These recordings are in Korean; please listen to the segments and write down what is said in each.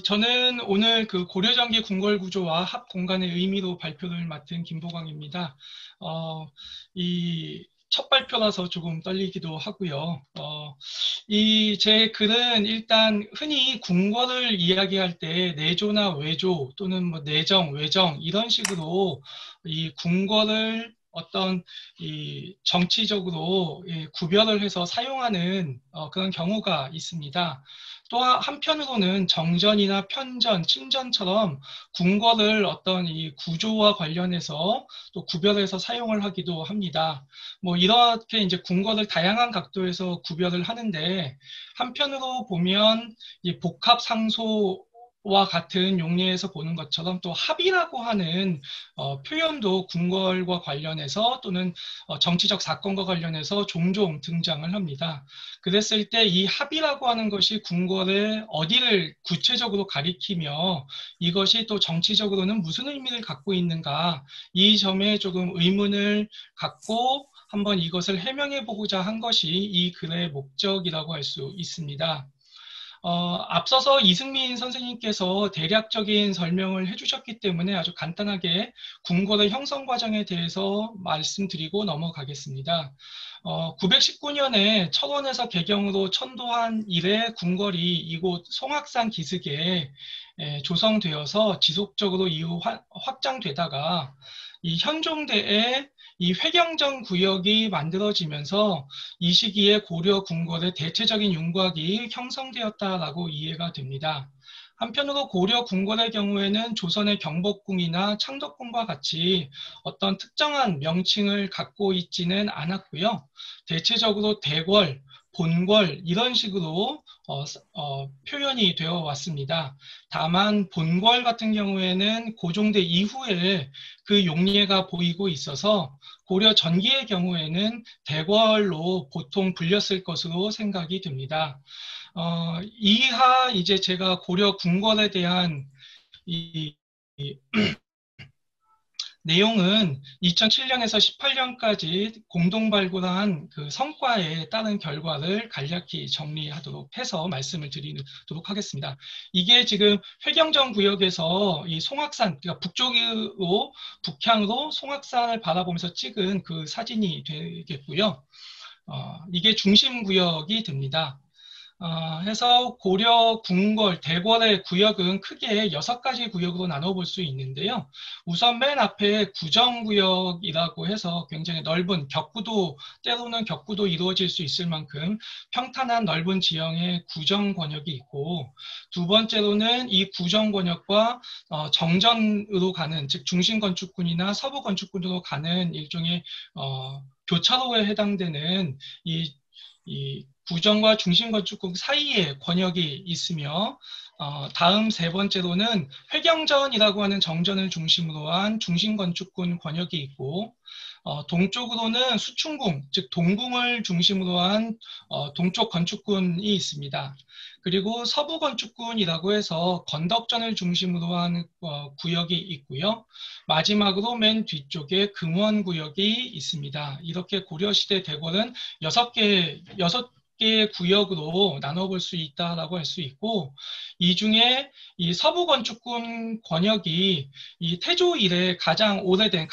저는 오늘 그 고려전기 궁궐구조와 합공간의 의미로 발표를 맡은 김보광입니다. 이 첫 발표라서 조금 떨리기도 하고요. 제 글은 일단 흔히 궁궐을 이야기할 때 내조나 외조 또는 뭐 내정, 외정 이런 식으로 이 궁궐을 어떤 이 정치적으로 구별을 해서 사용하는 그런 경우가 있습니다. 또 한편으로는 정전이나 편전, 침전처럼 궁궐을 어떤 이 구조와 관련해서 또 구별해서 사용을 하기도 합니다. 뭐 이렇게 이제 궁궐을 다양한 각도에서 구별을 하는데 한편으로 보면 이 복합 상소 와 같은 용례에서 보는 것처럼 또 합이라고 하는 표현도 궁궐과 관련해서 또는 정치적 사건과 관련해서 종종 등장을 합니다. 그랬을 때 이 합이라고 하는 것이 궁궐의 어디를 구체적으로 가리키며 이것이 또 정치적으로는 무슨 의미를 갖고 있는가, 이 점에 조금 의문을 갖고 한번 이것을 해명해 보고자 한 것이 이 글의 목적이라고 할 수 있습니다. 앞서서 이승민 선생님께서 대략적인 설명을 해주셨기 때문에 아주 간단하게 궁궐의 형성 과정에 대해서 말씀드리고 넘어가겠습니다. 919년에 철원에서 개경으로 천도한 이래 궁궐이 이곳 송악산 기슭에 조성되어서 지속적으로 이후 확장되다가 이 현종대에 이 회경정 구역이 만들어지면서 이 시기에 고려 궁궐의 대체적인 윤곽이 형성되었다라고 이해가 됩니다. 한편으로 고려 궁궐의 경우에는 조선의 경복궁이나 창덕궁과 같이 어떤 특정한 명칭을 갖고 있지는 않았고요. 대체적으로 대궐, 본궐 이런 식으로 표현이 되어 왔습니다. 다만 본궐 같은 경우에는 고종대 이후에 그 용례가 보이고 있어서 고려 전기의 경우에는 대궐로 보통 불렸을 것으로 생각이 됩니다. 이하 이제 제가 고려 궁궐에 대한 이 내용은 2007년에서 18년까지 공동 발굴한 그 성과에 따른 결과를 간략히 정리하도록 해서 말씀을 드리도록 하겠습니다. 이게 지금 회경정 구역에서 이 송악산, 그러니까 북쪽으로, 북향으로 송악산을 바라보면서 찍은 그 사진이 되겠고요. 이게 중심 구역이 됩니다. 해서 고려 궁궐, 대궐의 구역은 크게 6가지 구역으로 나눠볼 수 있는데요. 우선 맨 앞에 구정구역이라고 해서 굉장히 넓은 격구도, 때로는 격구도 이루어질 수 있을 만큼 평탄한 넓은 지형의 구정권역이 있고, 두 번째로는 이 구정권역과 정전으로 가는, 즉 중심건축군이나 서부건축군으로 가는 일종의 교차로에 해당되는 이 구정과 중심건축국 사이에 권역이 있으며 다음 세 번째로는 회경전이라고 하는 정전을 중심으로 한 중심건축군 권역이 있고 동쪽으로는 수충궁, 즉 동궁을 중심으로 한 동쪽 건축군이 있습니다. 그리고 서부 건축군이라고 해서 건덕전을 중심으로 한 구역이 있고요. 마지막으로 맨 뒤쪽에 금원구역이 있습니다. 이렇게 고려시대 대궐은 6개의 구역으로 나눠볼 수 있다라고 할 수 있고, 이 중에 이 서부 건축군 권역이 이 태조 이래 가장 오래된,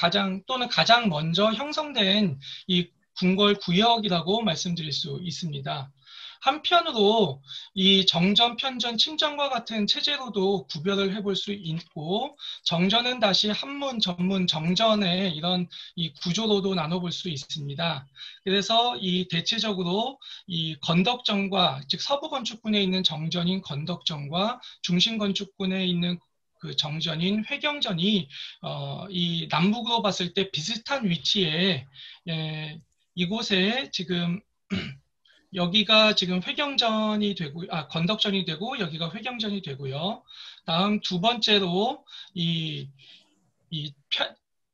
또는 가장 먼저 형성된 이 궁궐 구역이라고 말씀드릴 수 있습니다. 한편으로 이 정전, 편전, 침전과 같은 체제로도 구별을 해볼 수 있고, 정전은 다시 한문, 전문, 정전의 이런 이 구조로도 나눠볼 수 있습니다. 그래서 이 대체적으로 이 건덕정과, 즉 서부 건축군에 있는 정전인 건덕정과 중심 건축군에 있는 그 정전인 회경전이 이 남북으로 봤을 때 비슷한 위치에 이곳에 지금 여기가 지금 회경전이 되고, 건덕전이 되고, 여기가 회경전이 되고요. 다음 두 번째로, 이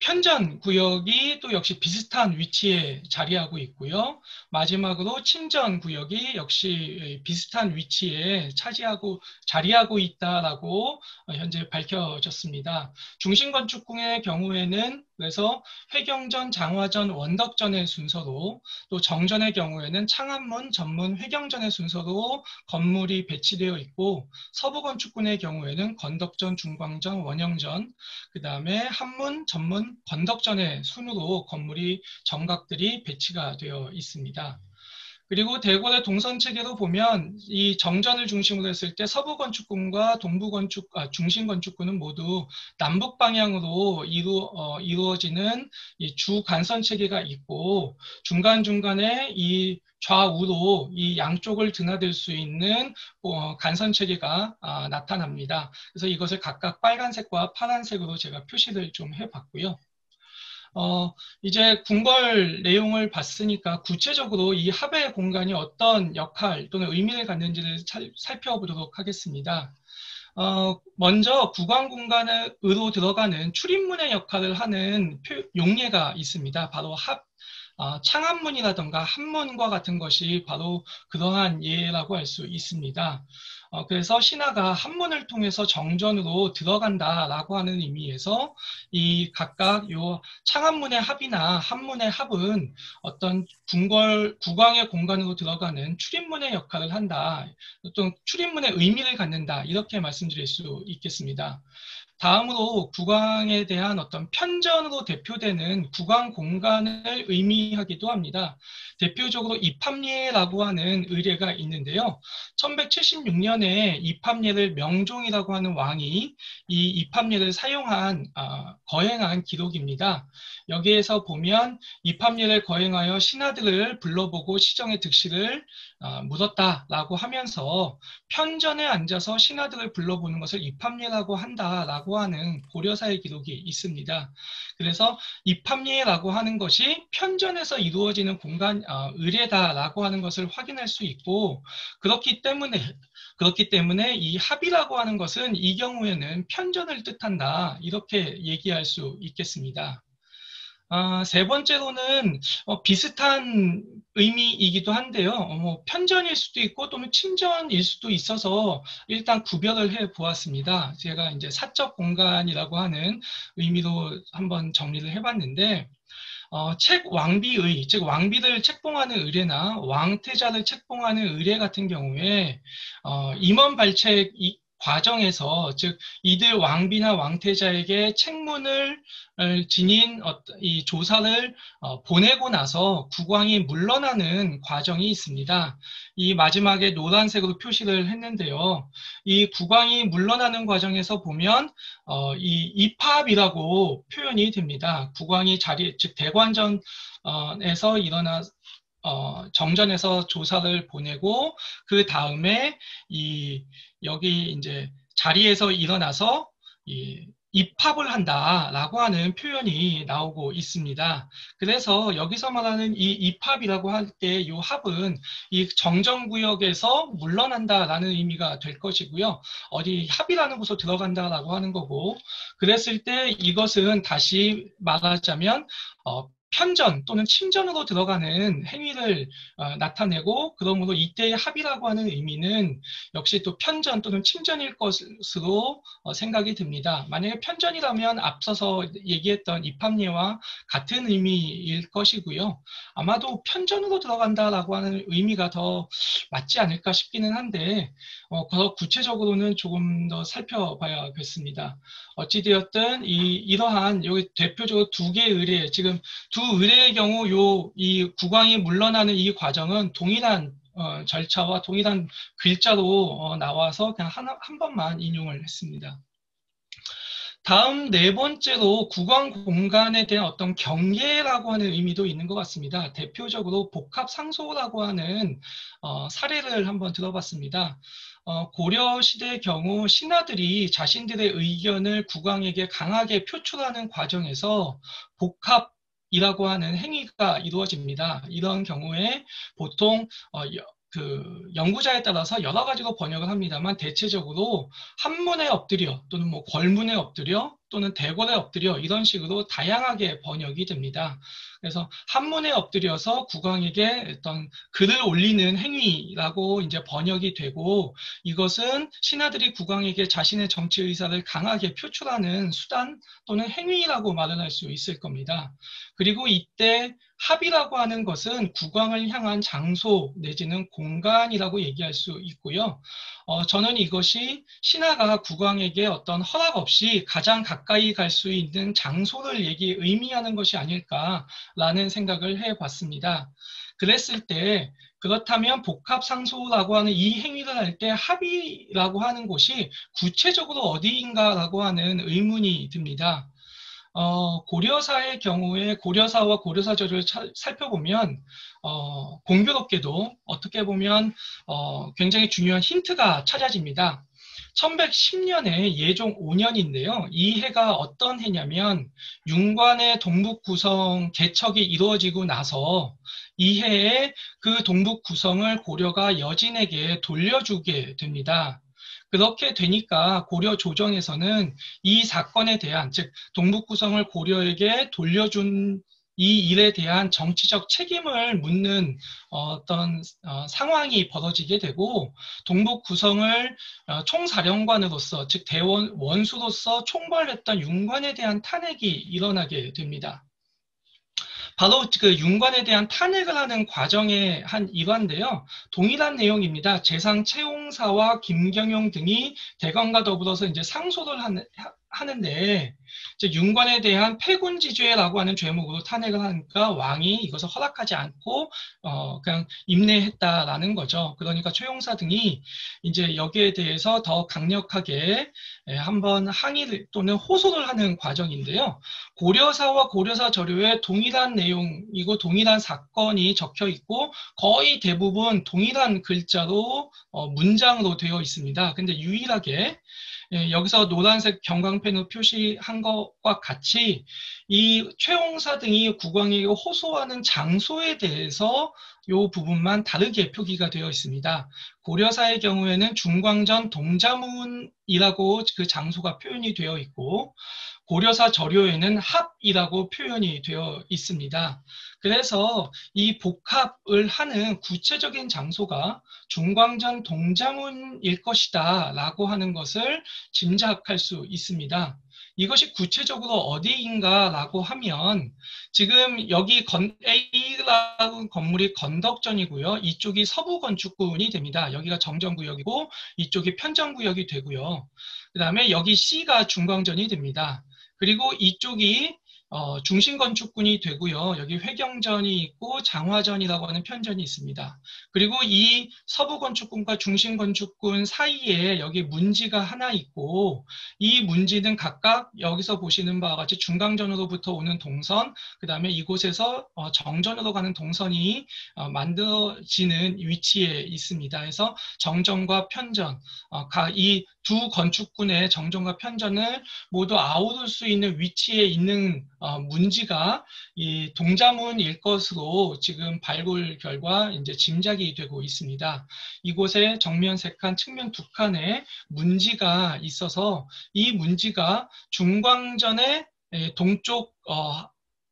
편전 구역이 또 역시 비슷한 위치에 자리하고 있고요. 마지막으로 침전 구역이 역시 비슷한 위치에 자리하고 있다라고 현재 밝혀졌습니다. 중심건축궁의 경우에는 그래서 회경전, 장화전, 원덕전의 순서로, 또 정전의 경우에는 창안문, 전문, 회경전의 순서로 건물이 배치되어 있고, 서부건축군의 경우에는 건덕전, 중광전, 원형전, 그 다음에 한문, 전문, 건덕전의 순으로 건물이 정각들이 배치가 되어 있습니다. 그리고 대궐의 동선 체계로 보면 이 정전을 중심으로 했을 때 서부 건축군과 중심 건축군은 모두 남북 방향으로 이루어지는 이 주 간선 체계가 있고, 중간중간에 이 좌우로 이 양쪽을 드나들 수 있는 간선 체계가 나타납니다. 그래서 이것을 각각 빨간색과 파란색으로 제가 표시를 좀 해봤고요. 이제 궁궐 내용을 봤으니까 구체적으로 이 합의 공간이 어떤 역할 또는 의미를 갖는지를 살펴보도록 하겠습니다. 먼저 구강 공간으로 들어가는 출입문의 역할을 하는 용례가 있습니다. 바로 창안문이라든가 한문과 같은 것이 바로 그러한 예라고 할 수 있습니다. 그래서 신하가 한문을 통해서 정전으로 들어간다라고 하는 의미에서 이 각각 요 창안문의 합이나 한문의 합은 어떤 국왕의 공간으로 들어가는 출입문의 역할을 한다. 어떤 출입문의 의미를 갖는다. 이렇게 말씀드릴 수 있겠습니다. 다음으로 국왕에 대한 어떤 편전으로 대표되는 국왕 공간을 의미하기도 합니다. 대표적으로 입합례라고 하는 의례가 있는데요. 1176년에 입합례를 명종이라고 하는 왕이 이 입합례를 거행한 기록입니다. 여기에서 보면 입합례를 거행하여 신하들을 불러보고 시정의 득실을 물었다라고 하면서 편전에 앉아서 신하들을 불러보는 것을 입합례라고 한다라고 하는 고려사의 기록이 있습니다. 그래서 입합례라고 하는 것이 편전에서 이루어지는 의례다라고 하는 것을 확인할 수 있고, 그렇기 때문에 이 합이라고 하는 것은 이 경우에는 편전을 뜻한다, 이렇게 얘기할 수 있겠습니다. 세 번째로는 비슷한 의미이기도 한데요. 편전일 수도 있고 또는 친전일 수도 있어서 일단 구별을 해 보았습니다. 제가 이제 사적 공간이라고 하는 의미로 한번 정리를 해봤는데, 책 왕비의, 즉 왕비를 책봉하는 의례나 왕태자를 책봉하는 의례 같은 경우에 임원 발책 과정에서, 즉 이들 왕비나 왕태자에게 책문을 지닌 이 조사를 보내고 나서 국왕이 물러나는 과정이 있습니다. 이 마지막에 노란색으로 표시를 했는데요. 이 국왕이 물러나는 과정에서 보면 이 입합이라고 표현이 됩니다. 국왕이 즉 대관전에서 정전에서 조사를 보내고, 그 다음에 여기 이제 자리에서 일어나서 입합을 한다라고 하는 표현이 나오고 있습니다. 그래서 여기서 말하는 이 입합이라고 할 때 이 합은 이 정전구역에서 물러난다라는 의미가 될 것이고요. 어디 합이라는 곳으로 들어간다라고 하는 거고, 그랬을 때 이것은 다시 말하자면 편전 또는 친전으로 들어가는 행위를 나타내고, 그러므로 이때의 합이라고 하는 의미는 역시 또 편전 또는 친전일 것으로 생각이 듭니다. 만약에 편전이라면 앞서서 얘기했던 입합례와 같은 의미일 것이고요. 아마도 편전으로 들어간다라고 하는 의미가 더 맞지 않을까 싶기는 한데, 더 구체적으로는 조금 더 살펴봐야겠습니다. 어찌되었든 이러한 여기 대표적으로 두 개의 의례, 지금 두 의례의 경우 이 국왕이 물러나는 이 과정은 동일한 절차와 동일한 글자로 나와서 그냥 한 번만 인용을 했습니다. 다음 네 번째로 국왕 공간에 대한 어떤 경계라고 하는 의미도 있는 것 같습니다. 대표적으로 복합상소라고 하는 사례를 한번 들어봤습니다. 고려시대의 경우 신하들이 자신들의 의견을 국왕에게 강하게 표출하는 과정에서 복합이라고 하는 행위가 이루어집니다. 이런 경우에 보통 연구자에 따라서 여러 가지로 번역을 합니다만, 대체적으로 한문에 엎드려 또는 뭐 걸문에 엎드려 또는 대궐에 엎드려 이런 식으로 다양하게 번역이 됩니다. 그래서 한문에 엎드려서 국왕에게 어떤 글을 올리는 행위라고 이제 번역이 되고 이것은 신하들이 국왕에게 자신의 정치 의사를 강하게 표출하는 수단 또는 행위라고 말을 할 수 있을 겁니다. 그리고 이때 합이라고 하는 것은 국왕을 향한 장소 내지는 공간이라고 얘기할 수 있고요. 저는 이것이 신하가 국왕에게 어떤 허락 없이 가장 가까이 갈 수 있는 장소를 의미하는 것이 아닐까라는 생각을 해봤습니다. 그랬을 때 그렇다면 복합상소라고 하는 이 행위를 할 때 합의라고 하는 곳이 구체적으로 어디인가라고 하는 의문이 듭니다. 고려사의 경우에 고려사와 고려사절을 살펴보면 공교롭게도 어떻게 보면 굉장히 중요한 힌트가 찾아집니다. 1110년에 예종 5년인데요. 이 해가 어떤 해냐면 윤관의 동북 구성 개척이 이루어지고 나서 이 해에 그 동북 구성을 고려가 여진에게 돌려주게 됩니다. 그렇게 되니까 고려 조정에서는 이 사건에 대한, 즉 동북 구성을 고려에게 돌려준 이 일에 대한 정치적 책임을 묻는 어떤 상황이 벌어지게 되고 동북 구성을 총사령관으로서, 즉 대원 원수로서 총벌했던 윤관에 대한 탄핵이 일어나게 됩니다. 바로 그 윤관에 대한 탄핵을 하는 과정의 한 일환인데요. 동일한 내용입니다. 재상 최홍사와 김경용 등이 대검과 더불어서 이제 상소를 하는데 윤관에 대한 패군지죄라고 하는 죄목으로 탄핵을 하니까 왕이 이것을 허락하지 않고 그냥 임내했다라는 거죠. 그러니까 최용사 등이 이제 여기에 대해서 더 강력하게 한번 항의를 또는 호소를 하는 과정인데요. 고려사와 고려사 저료에 동일한 내용이고 동일한 사건이 적혀 있고 거의 대부분 동일한 글자로 문장으로 되어 있습니다. 근데 유일하게 여기서 노란색 경광펜으로 표시한 것과 같이 이 최홍사 등이 국왕에게 호소하는 장소에 대해서 이 부분만 다르게 표기가 되어 있습니다. 고려사의 경우에는 중광전 동자문이라고 그 장소가 표현이 되어 있고 고려사 저료에는 합이라고 표현이 되어 있습니다. 그래서 이 복합을 하는 구체적인 장소가 중광전 동자문일 것이다 라고 하는 것을 짐작할 수 있습니다. 이것이 구체적으로 어디인가 라고 하면 지금 여기 A라는 건물이 건덕전이고요. 이쪽이 서부건축군이 됩니다. 여기가 정전구역이고 이쪽이 편정구역이 되고요. 그 다음에 여기 C가 중광전이 됩니다. 그리고 이쪽이 중심건축군이 되고요. 여기 회경전이 있고 장화전이라고 하는 편전이 있습니다. 그리고 이 서부건축군과 중심건축군 사이에 여기 문지가 하나 있고 이 문지는 각각 여기서 보시는 바와 같이 중강전으로부터 오는 동선, 그 다음에 이곳에서 정전으로 가는 동선이 만들어지는 위치에 있습니다. 그래서 정전과 편전, 이 두 건축군의 정전과 편전을 모두 아우를 수 있는 위치에 있는 문지가 이 동자문일 것으로 지금 발굴 결과 이제 짐작이 되고 있습니다. 이곳에 정면 3칸, 측면 2칸에 문지가 있어서 이 문지가 중광전의 동쪽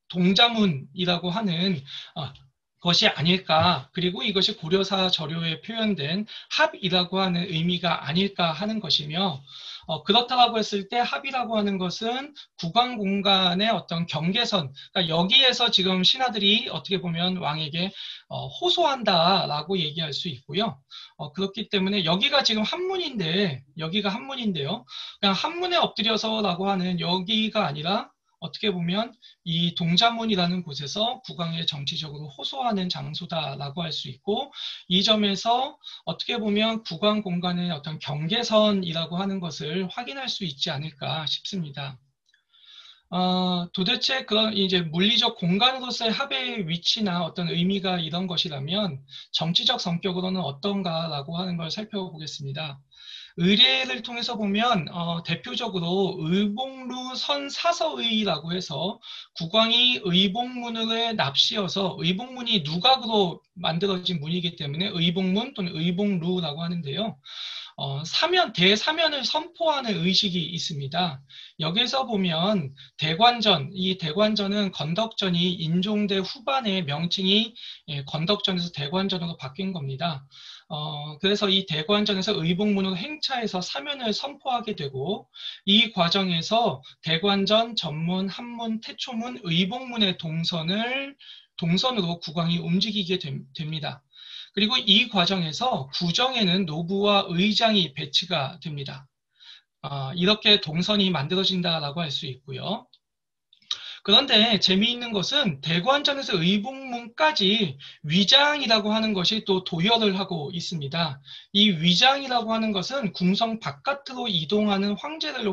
동자문이라고 하는 것이 아닐까, 그리고 이것이 고려사 저료에 표현된 합이라고 하는 의미가 아닐까 하는 것이며 그렇다고 했을 때 합이라고 하는 것은 국왕 공간의 어떤 경계선, 그러니까 여기에서 지금 신하들이 어떻게 보면 왕에게 호소한다라고 얘기할 수 있고요. 그렇기 때문에 여기가 지금 여기가 한문인데요. 그냥 한문에 엎드려서라고 하는 여기가 아니라 어떻게 보면 이 동자문이라는 곳에서 국왕에 정치적으로 호소하는 장소다라고 할 수 있고 이 점에서 어떻게 보면 국왕 공간의 어떤 경계선이라고 하는 것을 확인할 수 있지 않을까 싶습니다. 도대체 그런 이제 물리적 공간으로서의 합의 위치나 어떤 의미가 이런 것이라면 정치적 성격으로는 어떤가라고 하는 걸 살펴보겠습니다. 의례를 통해서 보면 대표적으로 의복루 선사서의라고 해서 국왕이 의복문을 납시어서 의복문이 누각으로 만들어진 문이기 때문에 의복문 또는 의복루라고 하는데요. 대사면을 선포하는 의식이 있습니다. 여기서 보면 대관전, 이 대관전은 건덕전이 인종대 후반에 명칭이 건덕전에서 대관전으로 바뀐 겁니다. 그래서 이 대관전에서 의복문으로 행차해서 사면을 선포하게 되고 이 과정에서 대관전, 전문, 한문, 태초문, 의복문의 동선으로 국왕이 움직이게 됩니다. 그리고 이 과정에서 구정에는 노부와 의장이 배치가 됩니다. 이렇게 동선이 만들어진다라고 할 수 있고요. 그런데 재미있는 것은 대관전에서 의복문까지 위장이라고 하는 것이 또 도열을 하고 있습니다. 이 위장이라고 하는 것은 궁성 바깥으로 이동하는 황제를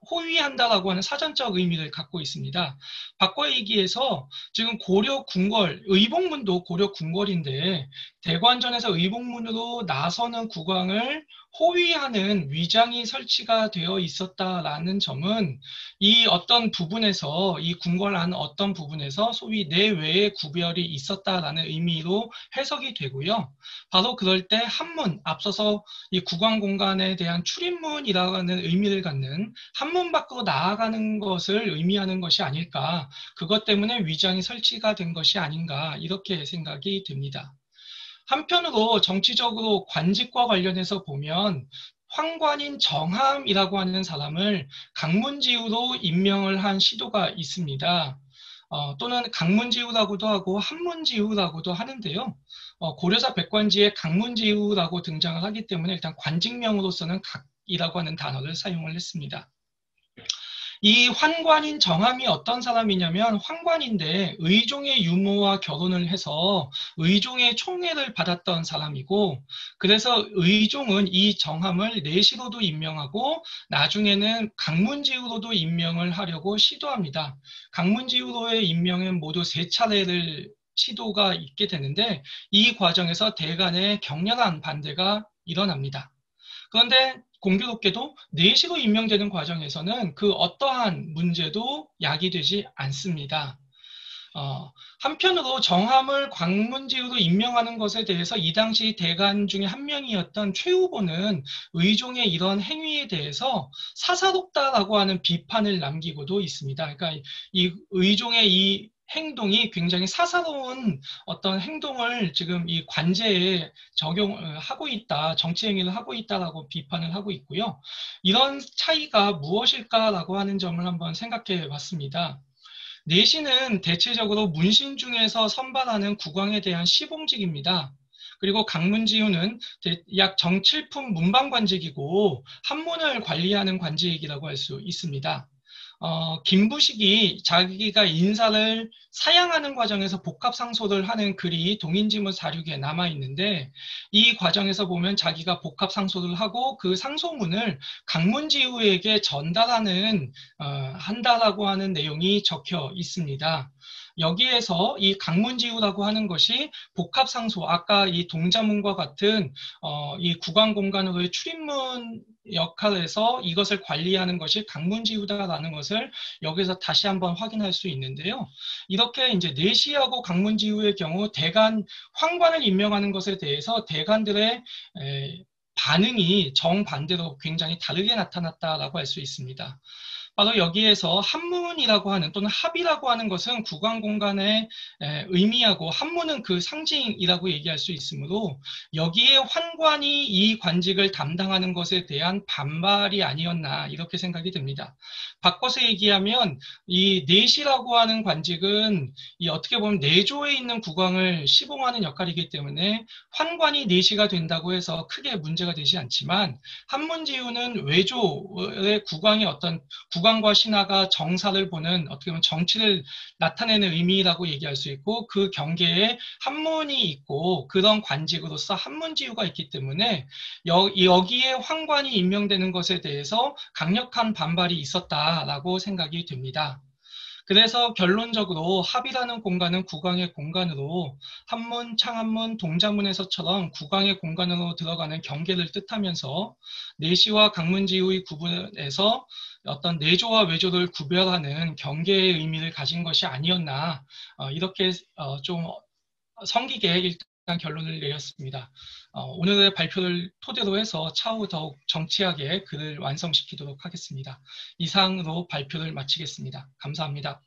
호위한다라고 하는 사전적 의미를 갖고 있습니다. 바꿔 얘기해서 지금 고려 궁궐, 의복문도 고려 궁궐인데 대관전에서 의복문으로 나서는 국왕을 호위하는 위장이 설치가 되어 있었다라는 점은 이 어떤 부분에서 이 궁궐 안 어떤 부분에서 소위 내외의 구별이 있었다라는 의미로 해석이 되고요. 바로 그럴 때 한문, 앞서서 이 국왕 공간에 대한 출입문이라는 의미를 갖는 한문 밖으로 나아가는 것을 의미하는 것이 아닐까. 그것 때문에 위장이 설치가 된 것이 아닌가 이렇게 생각이 됩니다. 한편으로 정치적으로 관직과 관련해서 보면 황관인 정함이라고 하는 사람을 강문지후로 임명을 한 시도가 있습니다. 또는 강문지후라고도 하고 한문지후라고도 하는데요. 고려사 백관지에 강문지후라고 등장을 하기 때문에 일단 관직명으로서는 각이라고 하는 단어를 사용을 했습니다. 이 환관인 정함이 어떤 사람이냐면 황관인데 의종의 유모와 결혼을 해서 의종의 총애를 받았던 사람이고 그래서 의종은 이 정함을 내시로도 임명하고 나중에는 강문지후로도 임명을 하려고 시도합니다. 강문지후로의 임명은 모두 3차례를 시도가 있게 되는데 이 과정에서 대간의 격렬한 반대가 일어납니다. 그런데 공교롭게도 내시로 임명되는 과정에서는 그 어떠한 문제도 야기되지 않습니다. 한편으로 정함을 광문지후로 임명하는 것에 대해서 이 당시 대간 중에 한 명이었던 최 후보는 의종의 이런 행위에 대해서 사사롭다라고 하는 비판을 남기고도 있습니다. 그러니까 이 의종의 이 행동이 굉장히 사사로운 어떤 행동을 지금 이 관제에 적용하고 있다, 정치 행위를 하고 있다라고 비판을 하고 있고요. 이런 차이가 무엇일까라고 하는 점을 한번 생각해 봤습니다. 내시는 대체적으로 문신 중에서 선발하는 국왕에 대한 시봉직입니다. 그리고 강문지후는 약 정칠품 문방관직이고 한문을 관리하는 관직이라고 할 수 있습니다. 김부식이 자기가 인사를 사양하는 과정에서 복합상소를 하는 글이 동인지문 사륙에 남아있는데 이 과정에서 보면 자기가 복합상소를 하고 그 상소문을 강문지후에게 한다라고 하는 내용이 적혀 있습니다. 여기에서 이 강문지후라고 하는 것이 복합상소, 아까 이 동자문과 같은 이 구강공간으로의 출입문 역할에서 이것을 관리하는 것이 강문지후다라는 것을 여기서 다시 한번 확인할 수 있는데요. 이렇게 이제 내시하고 강문지후의 경우 대간 황관을 임명하는 것에 대해서 대간들의 반응이 정반대로 굉장히 다르게 나타났다라고 할 수 있습니다. 바로 여기에서 한문이라고 하는 또는 합이라고 하는 것은 구강 공간의 의미하고 한문은 그 상징이라고 얘기할 수 있으므로 여기에 환관이 이 관직을 담당하는 것에 대한 반발이 아니었나 이렇게 생각이 듭니다. 바꿔서 얘기하면 이 내시라고 하는 관직은 이 어떻게 보면 내조에 있는 국왕을 시봉하는 역할이기 때문에 환관이 내시가 된다고 해서 크게 문제가 되지 않지만 한문지후는 외조의 국왕이 어떤 국왕과 신하가 정사를 보는 어떻게 보면 정치를 나타내는 의미라고 얘기할 수 있고 그 경계에 한문이 있고 그런 관직으로서 한문지후가 있기 때문에 여기에 황관이 임명되는 것에 대해서 강력한 반발이 있었다라고 생각이 됩니다. 그래서 결론적으로 합이라는 공간은 국왕의 공간으로 한문, 창한문, 동자문에서처럼 국왕의 공간으로 들어가는 경계를 뜻하면서 내시와 강문지의 구분에서 어떤 내조와 외조를 구별하는 경계의 의미를 가진 것이 아니었나, 이렇게 좀 성기게 일단 결론을 내렸습니다. 오늘의 발표를 토대로 해서 차후 더욱 정치하게 글을 완성시키도록 하겠습니다. 이상으로 발표를 마치겠습니다. 감사합니다.